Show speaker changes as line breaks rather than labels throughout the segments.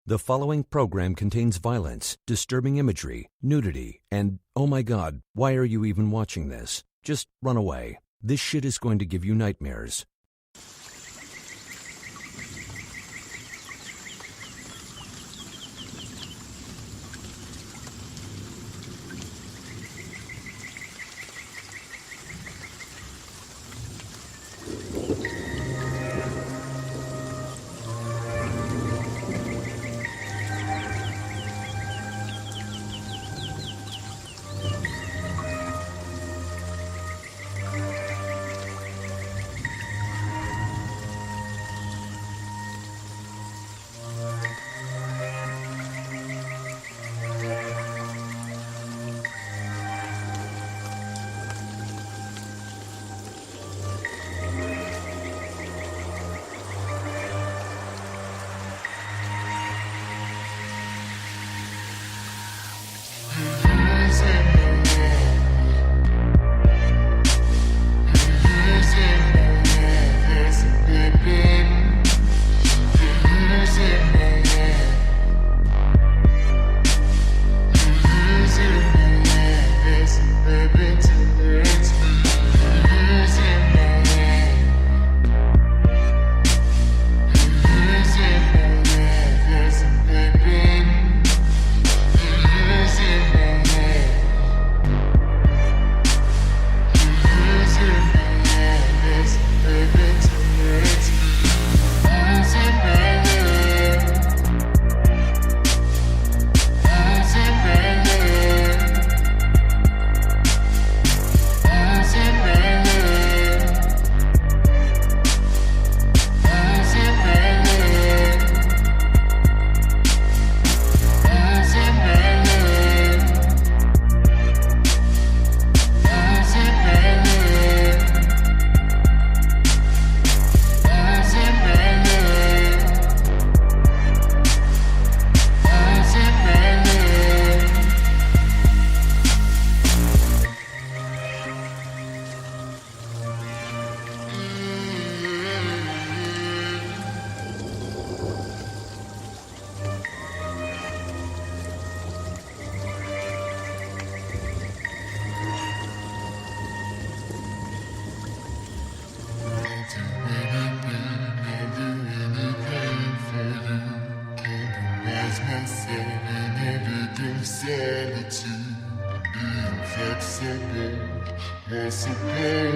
The following program contains violence, disturbing imagery, nudity, and, oh my God, why are you even watching this? Just run away. This shit is going to give you nightmares.
Losing my love.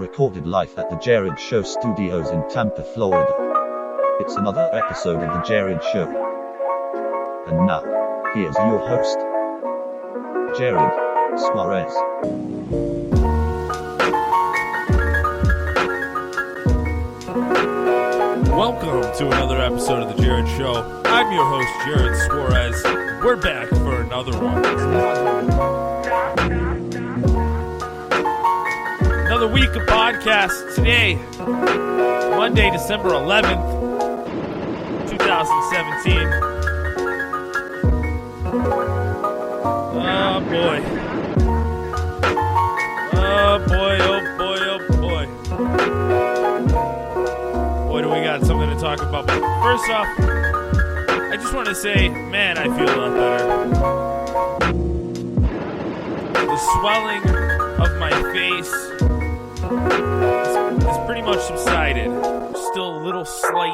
recorded live at the Jerrad Show studios in Tampa, Florida. It's another episode of the Jerrad Show. And now, here's your host, Jerrad Suarez.
Welcome to another episode of the Jerrad Show. I'm your host, Jerrad Suarez. We're back for another one. Another week of podcasts today, Monday, December 11th, 2017. Oh boy. Oh boy, oh boy, oh boy. Boy, do we got something to talk about. But first off, I just want to say, man, I feel a lot better. The swelling of my face is pretty much subsided. Still a little slight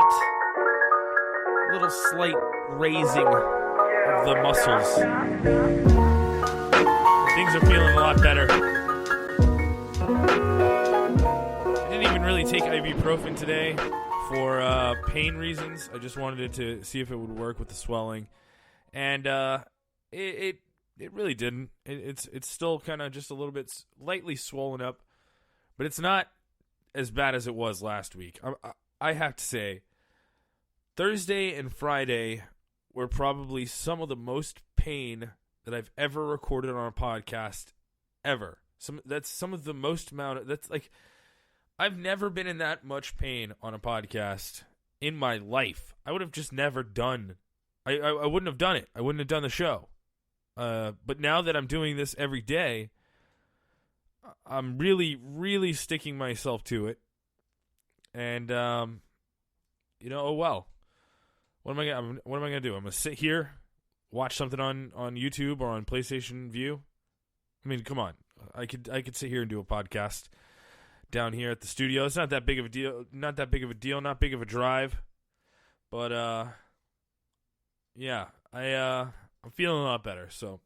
raising of the muscles. Things are feeling a lot better. I didn't even really take ibuprofen today for pain reasons. I just wanted it to see if it would work with the swelling, and it really didn't. It's still kind of just a little bit lightly swollen up, but it's not as bad as it was last week. I have to say, Thursday and Friday were probably some of the most pain that I've ever recorded on a podcast ever. That's some of the most amount. That's like, I've never been in that much pain on a podcast in my life. I would have just never done. I wouldn't have done it. I wouldn't have done the show. But now that I'm doing this every day, I'm really, really sticking myself to it. And oh well. What am I gonna do? I'm gonna sit here, watch something on YouTube or on PlayStation View. I mean, come on. I could sit here and do a podcast down here at the studio. It's not that big of a deal. Not big of a drive. But yeah, I'm feeling a lot better. So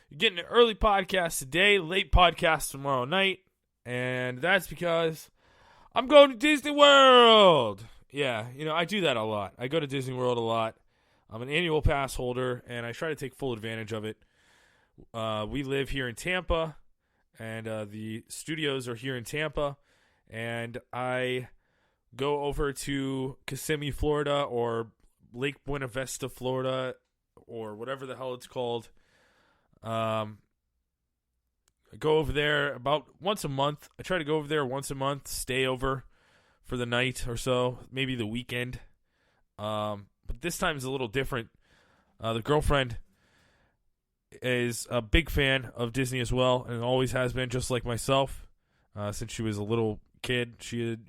you're getting an early podcast today, late podcast tomorrow night, and that's because I'm going to Disney World. Yeah, I do that a lot. I go to Disney World a lot. I'm an annual pass holder, and I try to take full advantage of it. We live here in Tampa, and the studios are here in Tampa, and I go over to Kissimmee, Florida, or Lake Buena Vista, Florida, or whatever the hell it's called. I go over there about once a month. I try to go over there once a month, stay over for the night or so, maybe the weekend. But this time is a little different. The girlfriend is a big fan of Disney as well, and always has been, just like myself. Since she was a little kid, she had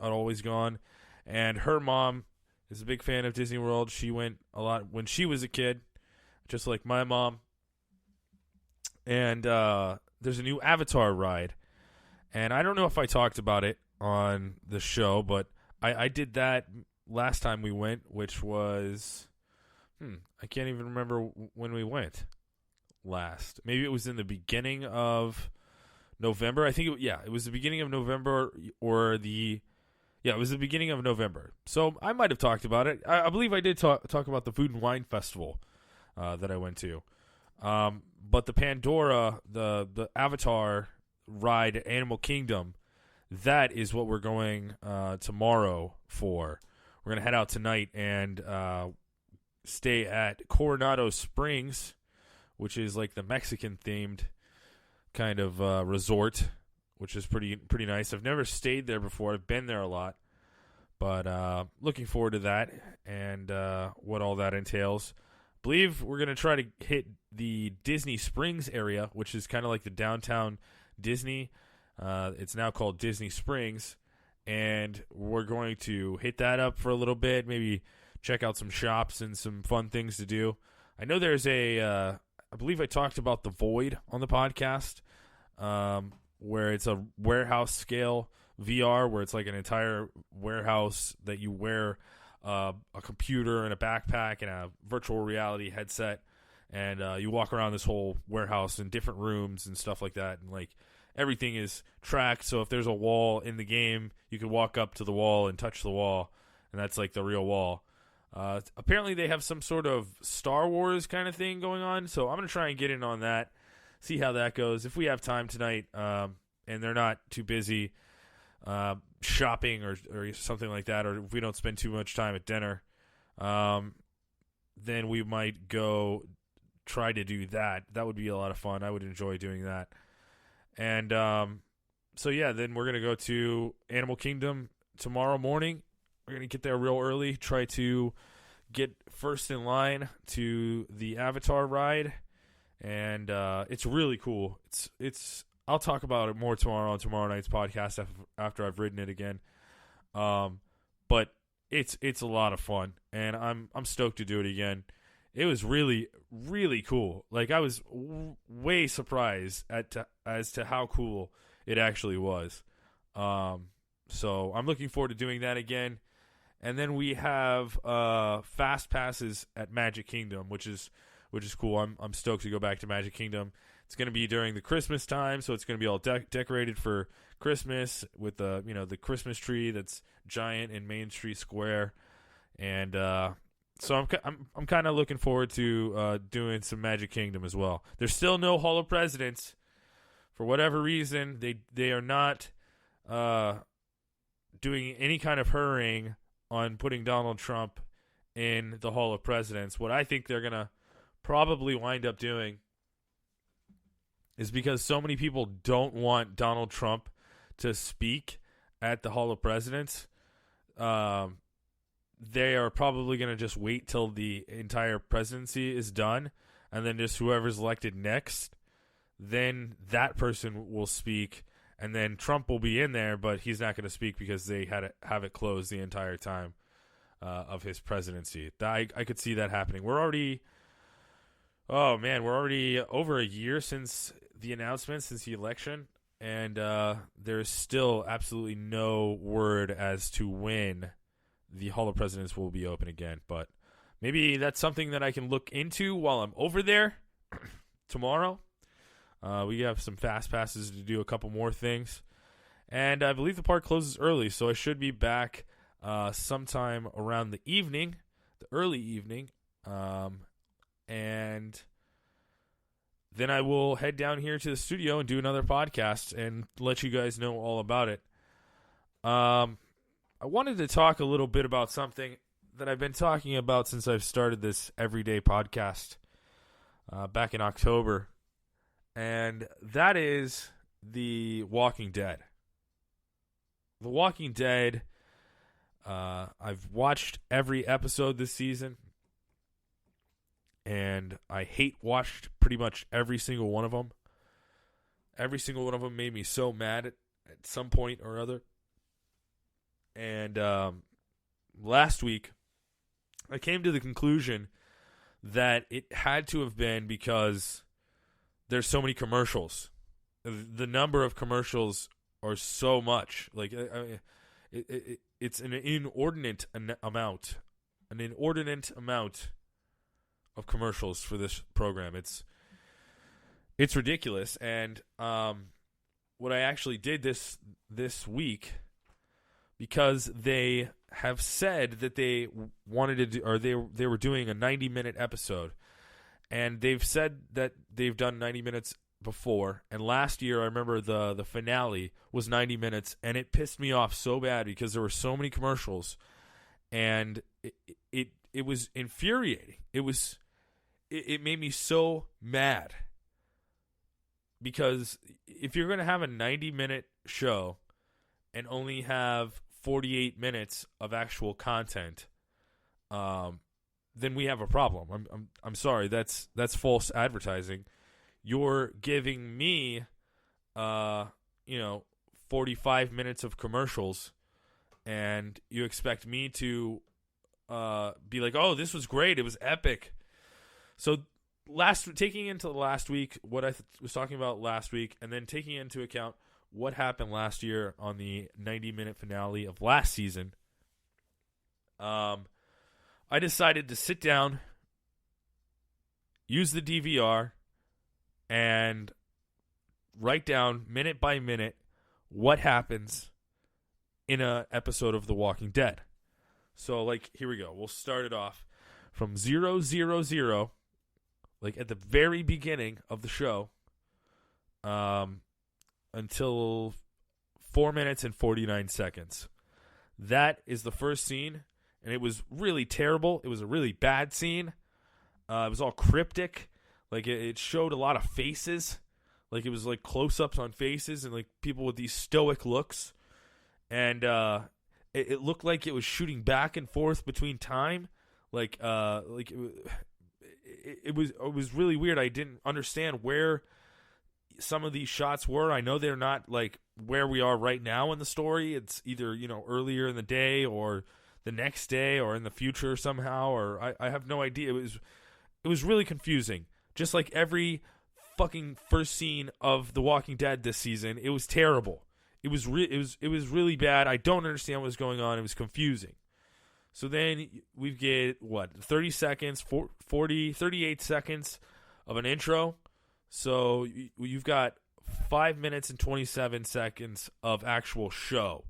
always gone. And her mom is a big fan of Disney World. She went a lot when she was a kid, just like my mom. And there's a new Avatar ride. And I don't know if I talked about it on the show, but I did that last time we went, which was, I can't even remember when we went last. Maybe it was in the beginning of November. I think it was the beginning of November, it was the beginning of November. So I might have talked about it. I believe I did talk about the Food and Wine Festival that I went to. But the Pandora, the Avatar ride at Animal Kingdom, that is what we're going tomorrow for. We're going to head out tonight and stay at Coronado Springs, which is like the Mexican-themed kind of resort, which is pretty nice. I've never stayed there before. I've been there a lot. But looking forward to that and what all that entails. I believe we're going to try to hit the Disney Springs area, which is kind of like the downtown Disney. It's now called Disney Springs, and we're going to hit that up for a little bit, maybe check out some shops and some fun things to do. I know there's I believe I talked about the Void on the podcast, where it's a warehouse scale VR, where it's like an entire warehouse that you wear a computer and a backpack and a virtual reality headset, and you walk around this whole warehouse in different rooms and stuff like that, and like everything is tracked. So if there's a wall in the game, you can walk up to the wall and touch the wall, and that's like the real wall. Apparently they have some sort of Star Wars kind of thing going on, so I'm going to try and get in on that, see how that goes. If we have time tonight and they're not too busy shopping or something like that, or if we don't spend too much time at dinner, then we might go try to do that. That would be a lot of fun. I would enjoy doing that. And so, yeah, then we're going to go to Animal Kingdom tomorrow morning. We're going to get there real early, try to get first in line to the Avatar ride, and it's really cool. It's I'll talk about it more tomorrow on tomorrow night's podcast after I've ridden it again. But it's a lot of fun, and I'm stoked to do it again. It was really, really cool. Like, I was way surprised as to how cool it actually was. So I'm looking forward to doing that again. And then we have fast passes at Magic Kingdom, which is cool. I'm stoked to go back to Magic Kingdom. It's going to be during the Christmas time, so it's going to be all decorated for Christmas with the Christmas tree that's giant in Main Street Square, and so I'm kind of looking forward to doing some Magic Kingdom as well. There's still no Hall of Presidents for whatever reason. They are not doing any kind of hurrying on putting Donald Trump in the Hall of Presidents. What I think they're going to probably wind up doing is, because so many people don't want Donald Trump to speak at the Hall of Presidents, they are probably going to just wait till the entire presidency is done, and then just whoever's elected next, then that person will speak. And then Trump will be in there, but he's not going to speak because they had to have it closed the entire time of his presidency. I could see that happening. We're already over a year since the announcement, since the election, and there's still absolutely no word as to when the Hall of Presidents will be open again. But maybe that's something that I can look into while I'm over there tomorrow. We have some fast passes to do a couple more things. And I believe the park closes early, so I should be back sometime around the early evening. And then I will head down here to the studio and do another podcast and let you guys know all about it. I wanted to talk a little bit about something that I've been talking about since I've started this everyday podcast back in October. And that is The Walking Dead. The Walking Dead, I've watched every episode this season, and I watched pretty much every single one of them. Every single one of them made me so mad at some point or other. And last week, I came to the conclusion that it had to have been because there's so many commercials. The number of commercials are so much. Like, it's an inordinate amount. An inordinate amount of commercials for this program. It's ridiculous. And what I actually did this week, because they have said that they wanted to do, or they were doing a 90-minute episode. And they've said that they've done 90 minutes before. And last year, I remember the finale was 90 minutes, and it pissed me off so bad because there were so many commercials, and it was infuriating. It made me so mad, because if you're going to have a 90-minute show and only have 48 minutes of actual content, then we have a problem. I'm sorry. That's false advertising. You're giving me, 45 minutes of commercials, and you expect me to be like, oh, this was great. It was epic. So taking into last week, what I was talking about last week, and then taking into account what happened last year on the 90-minute finale of last season, I decided to sit down, use the DVR, and write down minute by minute what happens in an episode of The Walking Dead. So, like, here we go. We'll start it off from 000, like at the very beginning of the show, until 4 minutes and 49 seconds. That is the first scene, and it was really terrible. It was a really bad scene. It was all cryptic. Like, it showed a lot of faces. Like, it was like close-ups on faces and like people with these stoic looks. And it looked like it was shooting back and forth between time. It was really weird. I didn't understand where some of these shots were. I know they're not like where we are right now in the story. It's either, earlier in the day or the next day or in the future somehow, or I have no idea. It was really confusing. Just like every fucking first scene of The Walking Dead this season, it was terrible. It was really bad. I don't understand what was going on. It was confusing. So then we get 30 seconds, 38 seconds of an intro. So you've got 5 minutes and 27 seconds of actual show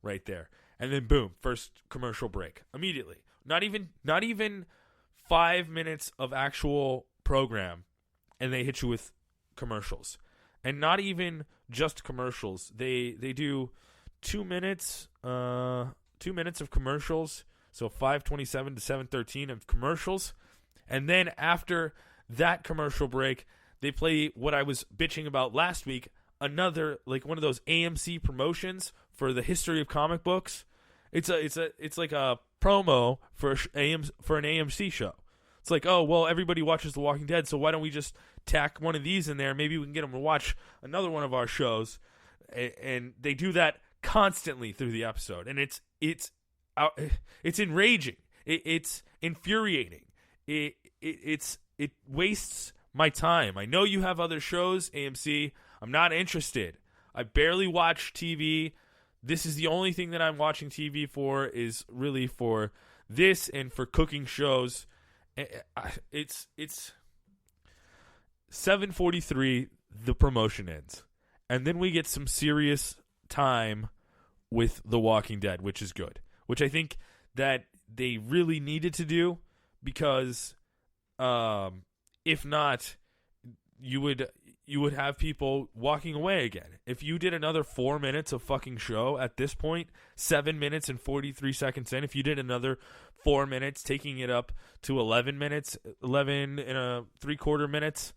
right there. And then boom, first commercial break immediately. Not even 5 minutes of actual program, and they hit you with commercials. And not even just commercials. They do 2 minutes, 2 minutes of commercials. So 5:27 to 7:13 of commercials, and then after that commercial break, they play what I was bitching about last week. Another, like, one of those AMC promotions for the history of comic books. It's like a promo for an AMC show. It's like, oh well, everybody watches The Walking Dead, so why don't we just tack one of these in there? Maybe we can get them to watch another one of our shows, and they do that constantly through the episode, and it's enraging. It's infuriating. It wastes my time. I know you have other shows, AMC. I'm not interested. I barely watch TV. This is the only thing that I'm watching TV for, is really for this and for cooking shows. It's 7:43. The promotion ends, and then we get some serious time with The Walking Dead, which is good. Which I think that they really needed to do, because if not, you would have people walking away again. If you did another 4 minutes of fucking show at this point, 7 minutes and 43 seconds in, if you did another 4 minutes, taking it up to 11 minutes, 11 and a 3/4 minutes,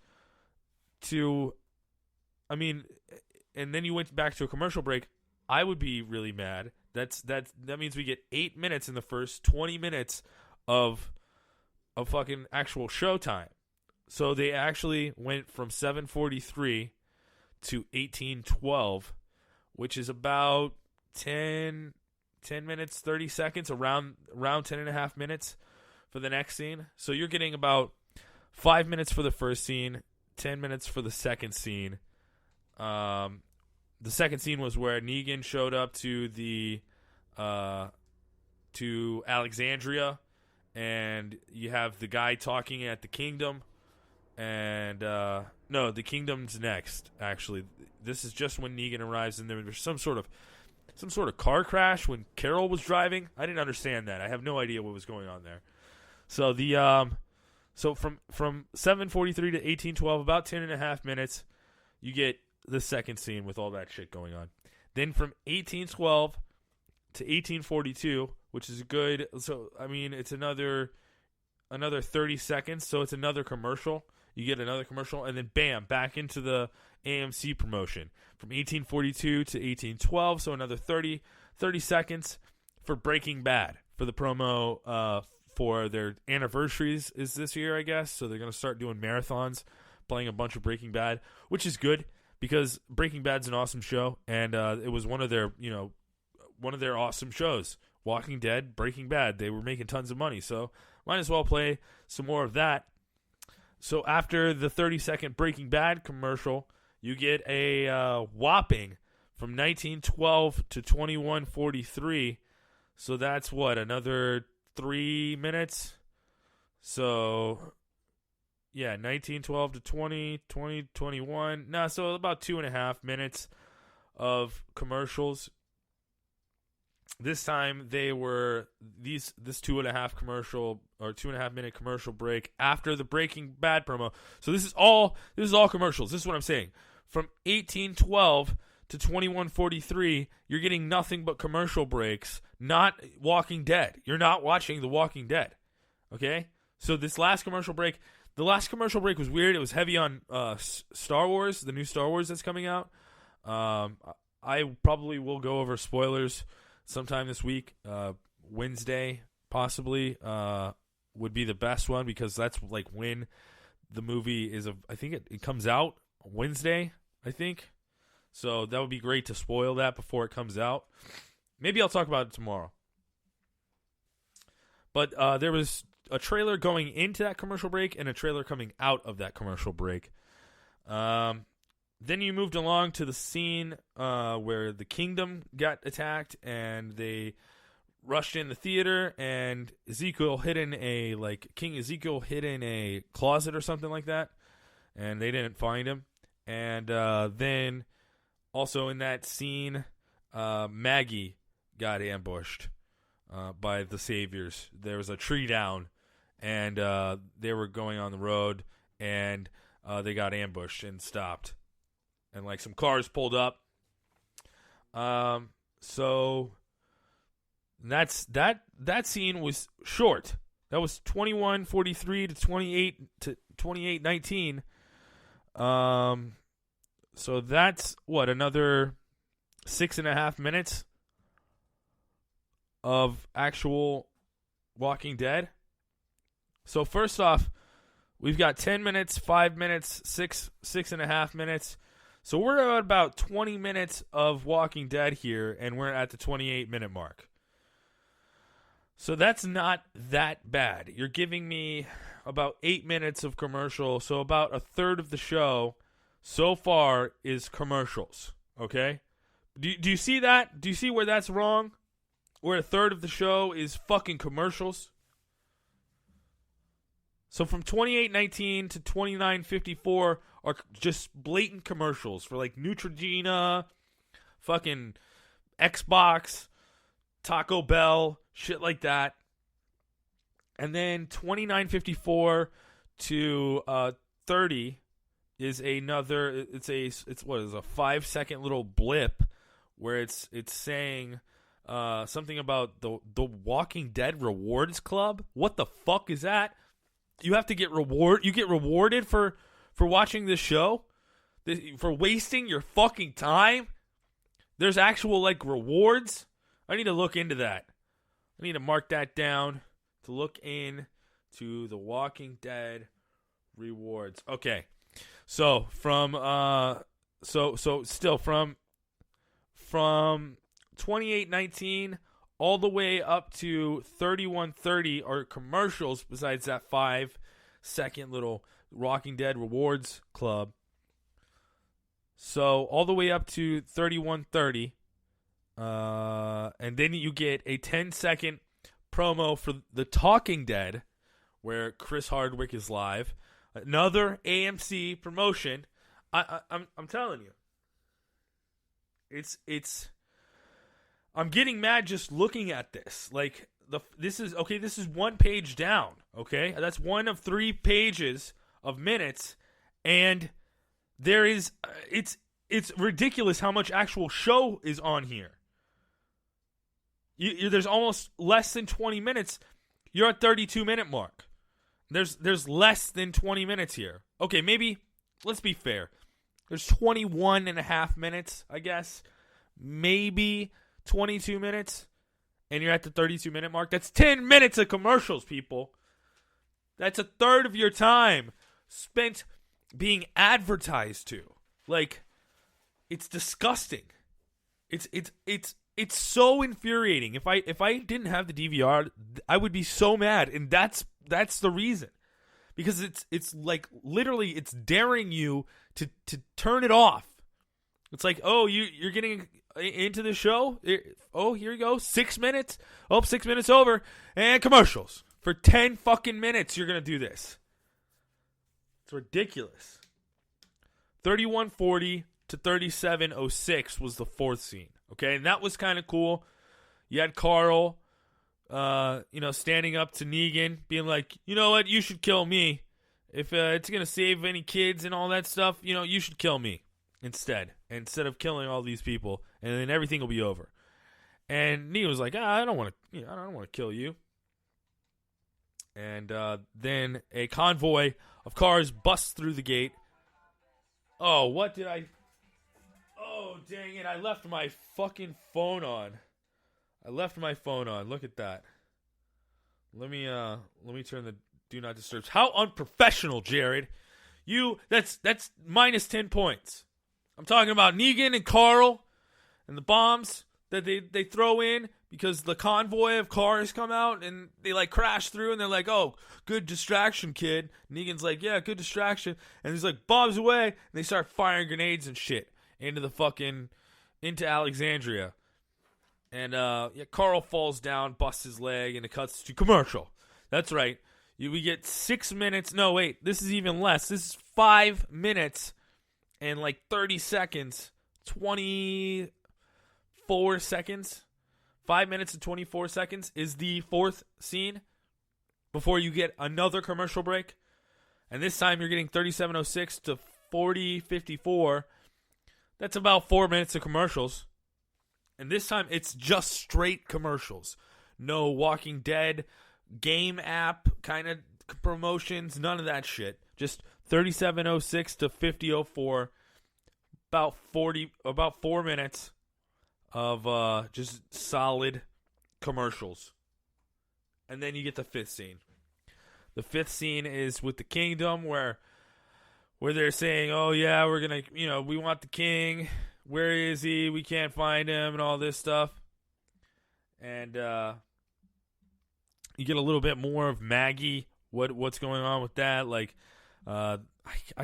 and then you went back to a commercial break, I would be really mad. That means we get 8 minutes in the first 20 minutes of fucking actual show time. So they actually went from 7:43 to 18:12, which is about 10 minutes, 30 seconds, around 10 and a half minutes for the next scene. So you're getting about 5 minutes for the first scene, 10 minutes for the second scene. The second scene was where Negan showed up to Alexandria, and you have the guy talking at the Kingdom, and no, the Kingdom's next. Actually, this is just when Negan arrives, and there was some sort of car crash when Carol was driving. I didn't understand that. I have no idea what was going on there. So from 7:43 to 18:12, about 10 and a half minutes, you get the second scene with all that shit going on. Then from 18:12 to 18:42, which is good. So it's another 30 seconds. So it's another commercial. You get another commercial, and then bam, back into the AMC promotion from 18:42 to 18:12. So another 30 seconds for Breaking Bad, for the promo for their anniversaries is this year, I guess. So they're gonna start doing marathons, playing a bunch of Breaking Bad, which is good, because Breaking Bad's an awesome show, and it was one of their awesome shows. Walking Dead, Breaking Bad, they were making tons of money, so might as well play some more of that. So after the 30-second Breaking Bad commercial, you get a whopping from 1912 to 21:43. So that's another 3 minutes. So 1912 to 2021. Nah, so about 2.5 minutes of commercials. This time they were this 2.5 minute commercial break after the Breaking Bad promo. So this is all commercials. This is what I'm saying. From 1812 to 2143, you're getting nothing but commercial breaks, not Walking Dead. You're not watching The Walking Dead. Okay? So this last commercial break, was weird. It was heavy on Star Wars, the new Star Wars that's coming out. I probably will go over spoilers sometime this week. Wednesday, possibly, would be the best one because that's like when the movie is. I think it comes out Wednesday, I think. So that would be great to spoil that before it comes out. Maybe I'll talk about it tomorrow. But there was a trailer going into that commercial break and a trailer coming out of that commercial break. Then you moved along to the scene where the kingdom got attacked and they rushed in the theater and King Ezekiel hid in a closet or something like that, and they didn't find him. And then also in that scene, Maggie got ambushed by the saviors. There was a tree down, and they were going on the road, and they got ambushed and stopped. And like some cars pulled up. So that scene was short. That was 21:43 to 28:19. So that's another 6.5 minutes of actual Walking Dead. So first off, we've got 10 minutes, 5 minutes, 6.5 minutes. So we're at about 20 minutes of Walking Dead here, and we're at the 28-minute mark. So that's not that bad. You're giving me about 8 minutes of commercial, so about a third of the show so far is commercials, okay? Do you see that? Do you see where that's wrong? Where a third of the show is fucking commercials? So from 28:19 to 29:54 are just blatant commercials for like Neutrogena, fucking Xbox, Taco Bell, shit like that. And then 29:54 to 30 is another. It's a 5-second little blip where it's saying something about the Walking Dead Rewards Club. What the fuck is that? You have to get You get rewarded for watching this show, for wasting your fucking time. There's actual like rewards. I need to look into that. I need to mark that down to look into the Walking Dead rewards. Okay, so from 28:19 all the way up to 31:30 are commercials. Besides that 5-second little Walking Dead Rewards Club. So all the way up to 31:30, and then you get a 10-second promo for The Talking Dead, where Chris Hardwick is live. Another AMC promotion. I'm telling you, it's. I'm getting mad just looking at this. Like this is one page down. Okay, that's one of 3 pages of minutes, and there is it's ridiculous how much actual show is on here. There's almost less than 20 minutes. You're at 32-minute mark. There's less than 20 minutes here. Okay, maybe let's be fair. There's 21.5 minutes, I guess. Maybe 22 minutes, and you're at the 32-minute mark. That's 10 minutes of commercials, people. That's a third of your time spent being advertised to. Like, it's disgusting. It's so infuriating. If I didn't have the DVR, I would be so mad, and that's the reason. Because it's like literally it's daring you to turn it off. It's like, oh, you're getting into the show. Oh, here you go. 6 minutes. Oh, 6 minutes over. And commercials. For 10 fucking minutes, you're going to do this. It's ridiculous. 31:40 to 37:06 was the fourth scene. Okay, and that was kind of cool. You had Carl, standing up to Negan, being like, you know what, you should kill me. If it's going to save any kids and all that stuff, you should kill me instead of killing all these people, and then everything will be over. And Negan was like, I don't want to kill you. And then a convoy of cars busts through the gate. Oh, what did I... Oh, dang it. I left my fucking phone on. Look at that. Let me turn the do not disturb. How unprofessional, Jerrad. That's minus 10 points. I'm talking about Negan and Carl and the bombs that they throw in because the convoy of cars come out and they like crash through and they're like, oh, good distraction, kid. Negan's like, yeah, good distraction. And he's like, bombs away. And they start firing grenades and shit into Alexandria. And Carl falls down, busts his leg, and it cuts to commercial. That's right. We get 6 minutes. No, wait. This is even less. This is 5 minutes and like 30 seconds. 24 seconds. 5 minutes and 24 seconds is the fourth scene before you get another commercial break. And this time you're getting 37:06 to 40:54. That's about 4 minutes of commercials. And this time it's just straight commercials. No Walking Dead game app kind of promotions, none of that shit. Just 37:06 to 50:04. About 4 minutes of just solid commercials. And then you get the fifth scene. The fifth scene is with the kingdom where they're saying, oh yeah, we're going to, we want the king. Where is he? We can't find him and all this stuff. And you get a little bit more of Maggie, what's going on with that. Like, I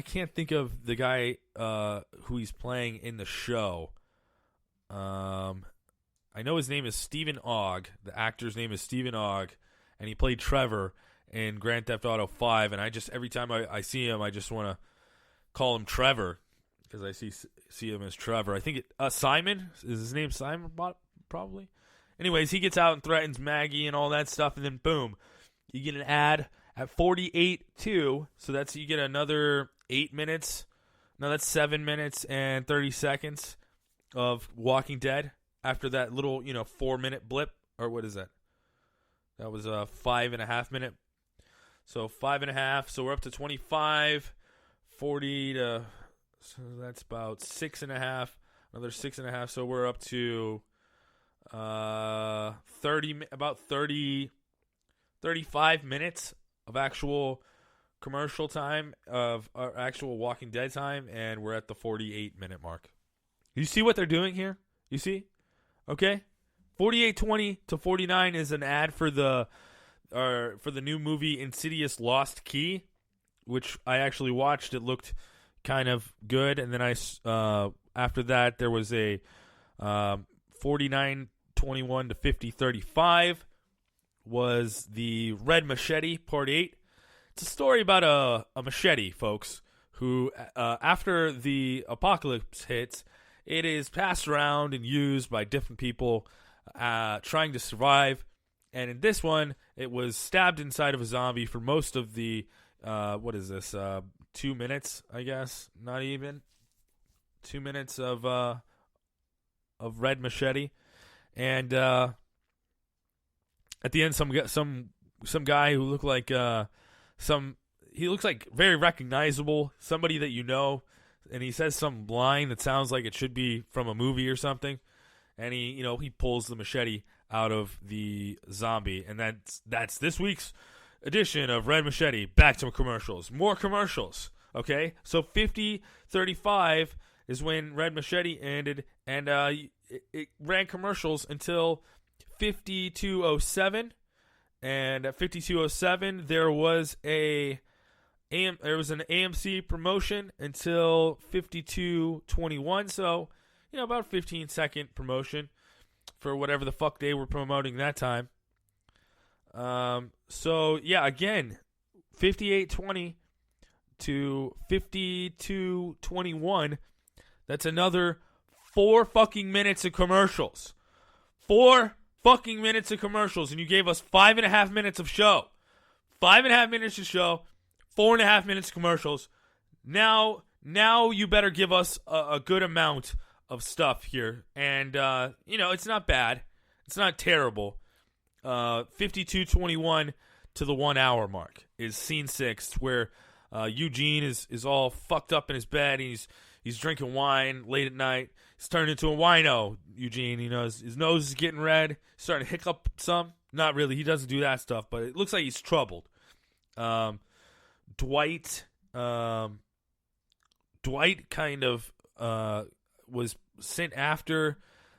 can't think of the guy who he's playing in the show. I know his name is Stephen Ogg. The actor's name is Stephen Ogg, and he played Trevor in Grand Theft Auto 5. And every time I see him, I just want to call him Trevor because I see him as Trevor. I think Simon is his name. Simon, probably. Anyways, he gets out and threatens Maggie and all that stuff, and then boom, you get an ad at 48:02. So you get another 8 minutes. No, that's 7 minutes and 30 seconds of Walking Dead after that little 4 minute blip, or what is that? That was a 5.5 minute. So 5.5. So we're up to 25, 40 to. So that's about 6.5. Another 6.5. So we're up to 35 minutes of actual commercial time of actual Walking Dead time, and we're at the 48-minute mark. You see what they're doing here? You see? Okay. 48:20 to 49 is an ad for the new movie Insidious Lost Key, which I actually watched. It looked kind of good, and then after that there was a 49:21 to 50:35 was the Red Machete Part 8. It's a story about a machete, folks, who after the apocalypse hits, it is passed around and used by different people trying to survive. And in this one, it was stabbed inside of a zombie for most of the, 2 minutes, I guess? Not even. 2 minutes of Red Machete. And at the end, some guy who looked like he looks like very recognizable, somebody that you know, and he says some line that sounds like it should be from a movie or something, and he pulls the machete out of the zombie, and that's this week's edition of Red Machete. Back to commercials, more commercials. Okay, so 50:35 is when Red Machete ended, and it ran commercials until 52:07, and at 52:07 there was an AMC promotion until 52:21. So about a 15-second promotion for whatever the fuck they were promoting that time. So yeah, again, 58:20 to 52:21, that's another 4 fucking minutes of commercials. 4 fucking minutes of commercials, and you gave us 5.5 minutes of show. 5.5 minutes of show, 4.5 minutes of commercials. Now you better give us a good amount of stuff here. And, it's not bad. It's not terrible. 52:21 to the 1 hour mark is scene 6, where Eugene is all fucked up in his bed. He's drinking wine late at night. He's turned into a wino, Eugene. His nose is getting red. He's starting to hiccup some. Not really. He doesn't do that stuff, but it looks like he's troubled. Dwight kind of was sent after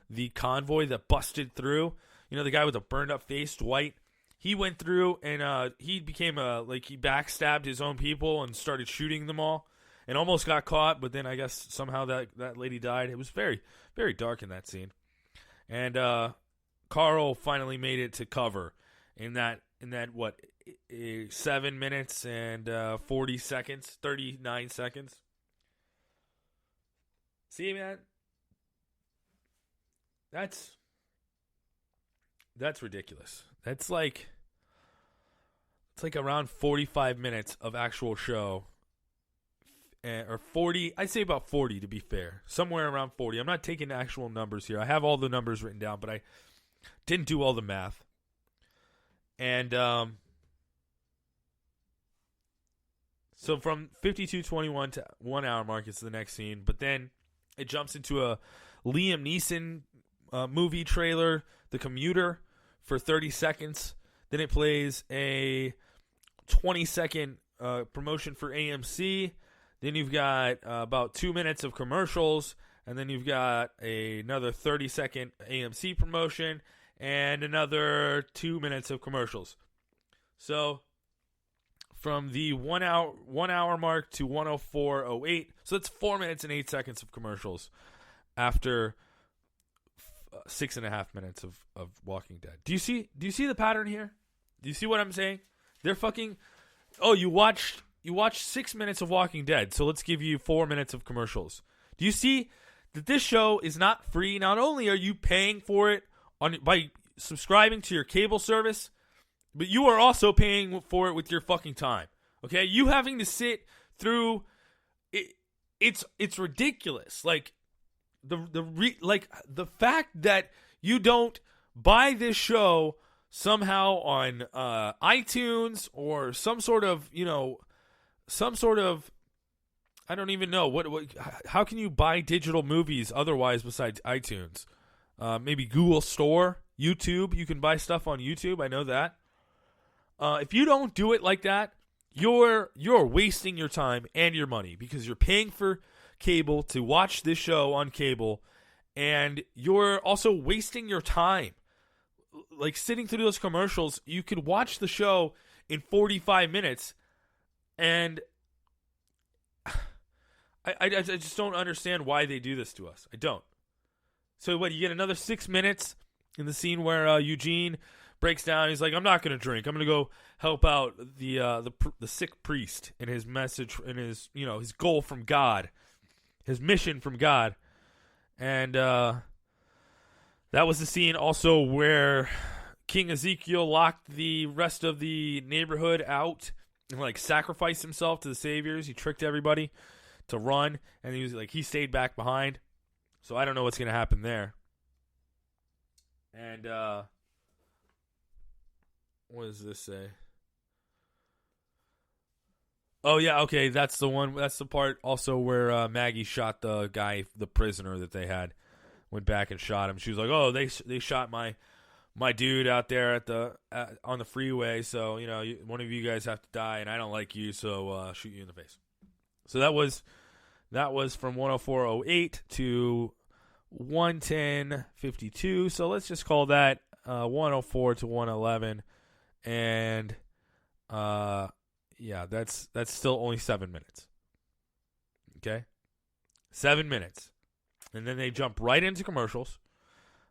the convoy that busted through. The guy with the burned up face, Dwight. He went through and he became he backstabbed his own people and started shooting them all and almost got caught, but then I guess somehow that lady died. It was very, very dark in that scene. And Carl finally made it to cover in that 7 minutes and 40 seconds, 39 seconds. See, man, that's ridiculous. It's like around 45 minutes of actual show, or 40. I'd say about 40 to be fair, somewhere around 40. I'm not taking actual numbers here. I have all the numbers written down, but I didn't do all the math. And so from 52:21 to 1 hour mark is the next scene, but then it jumps into a Liam Neeson movie trailer, The Commuter, for 30 seconds. Then it plays a 20-second promotion for AMC. Then you've got about 2 minutes of commercials. And then you've got another 30-second AMC promotion and another 2 minutes of commercials. So from the 1 hour mark to 1:04:08. So that's 4 minutes and 8 seconds of commercials after 6.5 minutes of Walking Dead. Do you see the pattern here? Do you see what I'm saying? They're fucking. Oh, you watched 6 minutes of Walking Dead, so let's give you 4 minutes of commercials. Do you see that this show is not free? Not only are you paying for it by subscribing to your cable service, but you are also paying for it with your fucking time. Okay, you having to sit through it. It's ridiculous. Like the fact that you don't buy this show somehow on iTunes or some sort of I don't even know what how can you buy digital movies otherwise besides iTunes? Maybe Google Store, YouTube. You can buy stuff on YouTube. I know that. If you don't do it like that, you're wasting your time and your money because you're paying for cable to watch this show on cable, and you're also wasting your time. Like sitting through those commercials, you could watch the show in 45 minutes, and I just don't understand why they do this to us. I don't. So what, you get another 6 minutes in the scene where Eugene breaks down. He's like, I'm not going to drink. I'm going to go help out the sick priest in his message, in his his goal from God, his mission from God. And that was the scene also where King Ezekiel locked the rest of the neighborhood out and sacrificed himself to the saviors. He tricked everybody to run, and he stayed back behind. So I don't know what's going to happen there. And what does this say? Oh yeah, okay, that's the one. That's the part also where Maggie shot the guy, the prisoner that they had. Went back and shot him. She was like, "Oh, they shot my dude out there on the freeway. So one of you guys have to die, and I don't like you, so shoot you in the face." So that was from 1:04:08 to 1:10:52. So let's just call that 1:04 to 1:11, and yeah, that's still only 7 minutes. Okay, 7 minutes. And then they jump right into commercials.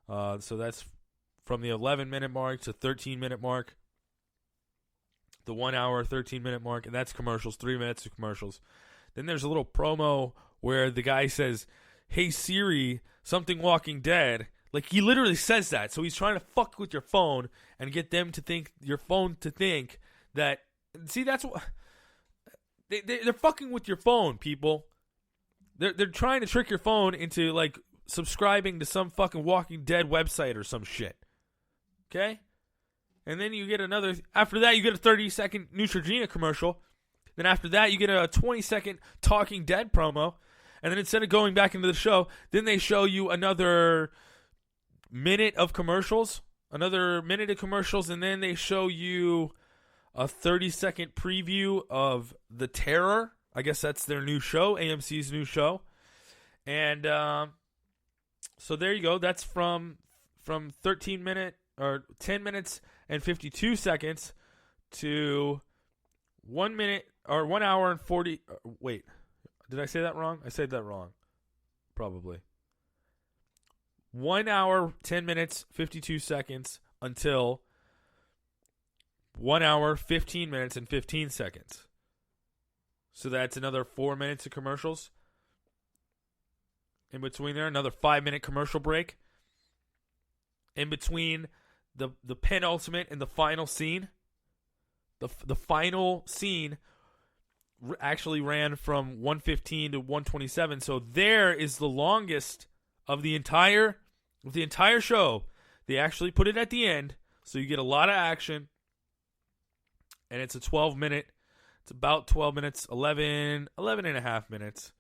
So that's from the 11-minute mark to 13-minute mark. the 1 hour, 13-minute mark, and that's commercials, 3 minutes of commercials. Then there's a little promo where the guy says, "Hey Siri, something Walking Dead." Like, he literally says that. So he's trying to fuck with your phone and get them to think, your phone to think that, see, that's what, they're fucking with your phone, people. They're trying to trick your phone into, like, subscribing to some fucking Walking Dead website or some shit. Okay? And then you get another, after that you get a 30-second Neutrogena commercial. Then after that you get a 20-second Talking Dead promo. And then instead of going back into the show, then they show you another minute of commercials. And then they show you a 30-second preview of The Terror. I guess that's their new show, AMC's new show. And so there you go. That's from 10 minutes and 52 seconds to 1 minute or 1 hour and 40. Wait, did I say that wrong? I said that wrong. Probably. 1 hour, 10 minutes, 52 seconds until 1 hour, 15 minutes, and 15 seconds. So that's another 4 minutes of commercials. In between there, another 5-minute commercial break. In between the penultimate and the final scene. The final scene actually ran from 1:15 to 1:27. So there is the longest of the entire show. They actually put it at the end, so you get a lot of action. And it's a 12-minute. It's about 12 minutes, 11 and a half minutes.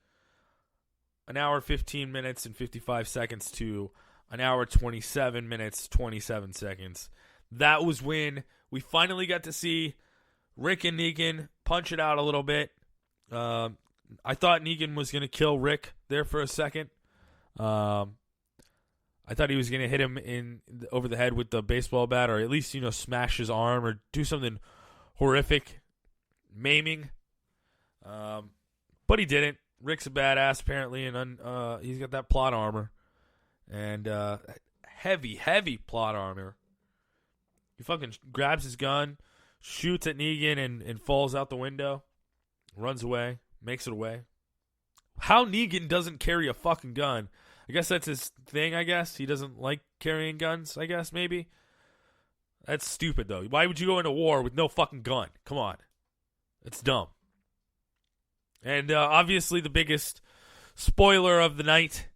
An hour, 15 minutes, and 55 seconds to an hour, 27 minutes, 27 seconds. That was when we finally got to see Rick and Negan punch it out a little bit. I thought Negan was going to kill Rick there for a second. I thought he was going to hit him over the head with the baseball bat, or at least, smash his arm or do something horrific, maiming. But he didn't. Rick's a badass, apparently, and he's got that plot armor. And heavy plot armor. He fucking grabs his gun, shoots at Negan, and falls out the window. Runs away. Makes it away. How Negan doesn't carry a fucking gun. I guess that's his thing, I guess. He doesn't like carrying guns, I guess, maybe. That's stupid, though. Why would you go into war with no fucking gun? Come on. It's dumb. And obviously the biggest spoiler of the night.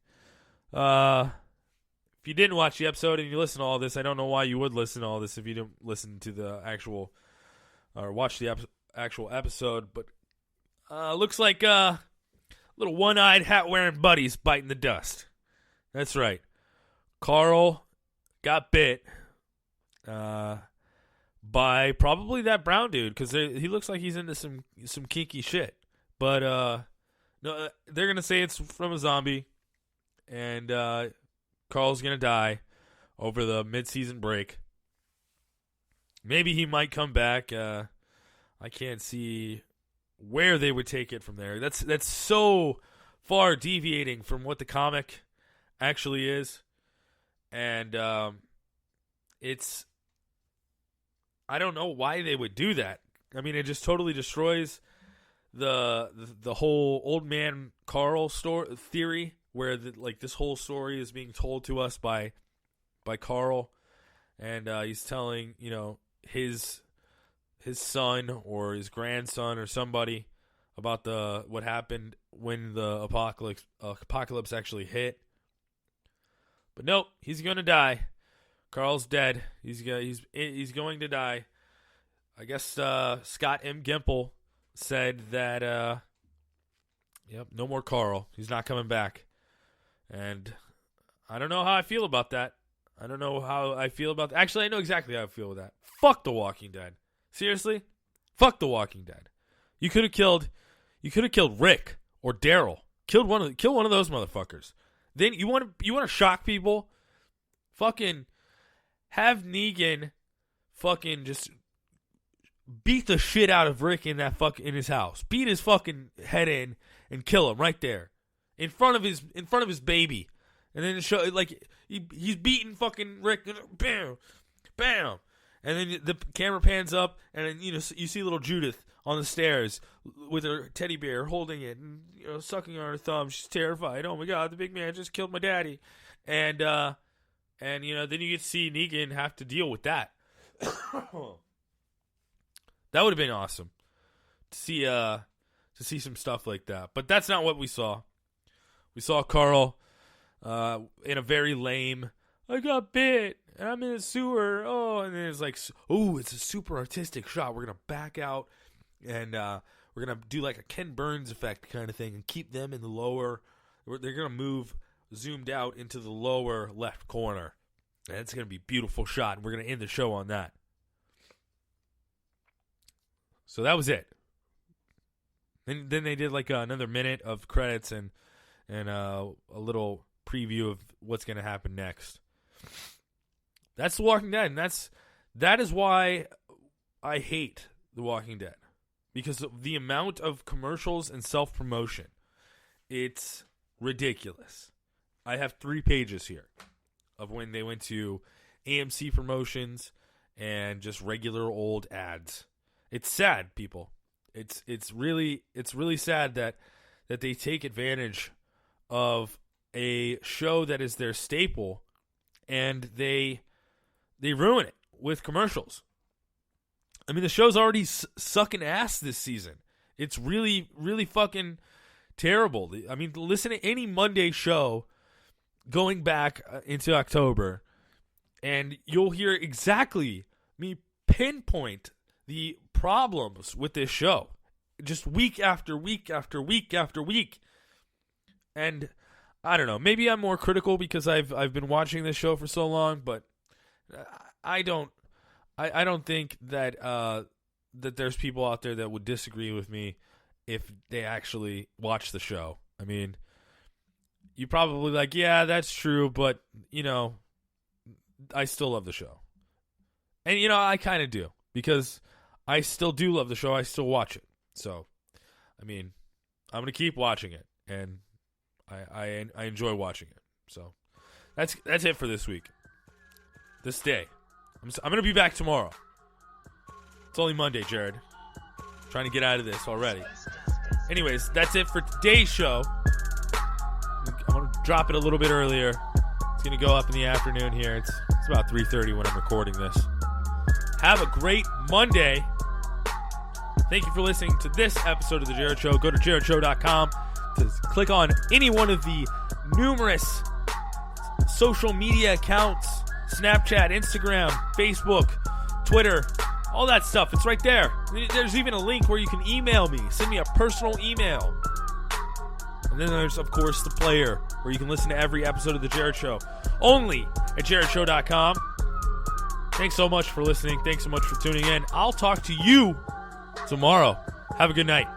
If you didn't watch the episode and you listen to all this, I don't know why you would listen to all this if you didn't listen to the actual or watch the actual episode. But looks like little one-eyed hat-wearing buddies biting the dust. That's right. Carl got bit by probably that brown dude, because he looks like he's into some kinky shit. But no, they're gonna say it's from a zombie, and Carl's gonna die over the mid-season break. Maybe he might come back. I can't see where they would take it from there. That's so far deviating from what the comic actually is, and it's, I don't know why they would do that. I mean, it just totally destroys the whole old man Carl story theory, where this whole story is being told to us by Carl, and he's telling his son or his grandson or somebody about what happened when the apocalypse actually hit. But nope, he's gonna die. Carl's dead. He's going to die. I guess Scott M. Gimple said that no more Carl. He's not coming back. And I don't know how I feel about that. Actually, I know exactly how I feel with that. Fuck The Walking Dead. Seriously? Fuck The Walking Dead. You could have killed Rick or Daryl. Kill one of those motherfuckers. Then you want to shock people? Fucking have Negan fucking just beat the shit out of Rick in his house. Beat his fucking head in and kill him right there. In front of his baby. And then show he's beating fucking Rick, bam, bam. And then the camera pans up, and then, you see little Judith on the stairs with her teddy bear, holding it and sucking on her thumb. She's terrified. Oh my God, the big man just killed my daddy. And then you get to see Negan have to deal with that. That would have been awesome to see some stuff like that. But that's not what we saw. We saw Carl in a very lame, I got bit, and I'm in a sewer. Oh, and then it's like, oh, it's a super artistic shot. We're going to back out, and we're going to do like a Ken Burns effect kind of thing and keep them in the lower. They're going to move zoomed out into the lower left corner. And it's going to be a beautiful shot, and we're going to end the show on that. So that was it. Then they did like another minute of credits and a little preview of what's going to happen next. That's The Walking Dead, and that is why I hate The Walking Dead, because of the amount of commercials and self-promotion. It's ridiculous. I have 3 pages here of when they went to AMC promotions and just regular old ads. It's sad, people. It's really sad that they take advantage of a show that is their staple, and they ruin it with commercials. I mean, the show's already sucking ass this season. It's really, really fucking terrible. I mean, listen to any Monday show going back into October, and you'll hear exactly me pinpoint the problems with this show. Just week after week after week after week. And I don't know, maybe I'm more critical because I've been watching this show for so long, but I don't think that that there's people out there that would disagree with me if they actually watch the show. I mean, you probably like, yeah, that's true, but I still love the show. And I kind of do, because I still do love the show. I still watch it. So, I mean, I'm going to keep watching it, and I enjoy watching it. So, that's it for this week. This day. I'm going to be back tomorrow. It's only Monday, Jerrad. Trying to get out of this already. Anyways, that's it for today's show. I'm going to drop it a little bit earlier. It's going to go up in the afternoon here. It's about 3:30 when I'm recording this. Have a great Monday. Thank you for listening to this episode of The Jerrad Show. Go to JerradShow.com to click on any one of the numerous social media accounts, Snapchat, Instagram, Facebook, Twitter, all that stuff. It's right there. There's even a link where you can email me. Send me a personal email. And then there's, of course, the player where you can listen to every episode of The Jerrad Show. Only at JerradShow.com. Thanks so much for listening. Thanks so much for tuning in. I'll talk to you tomorrow. Have a good night.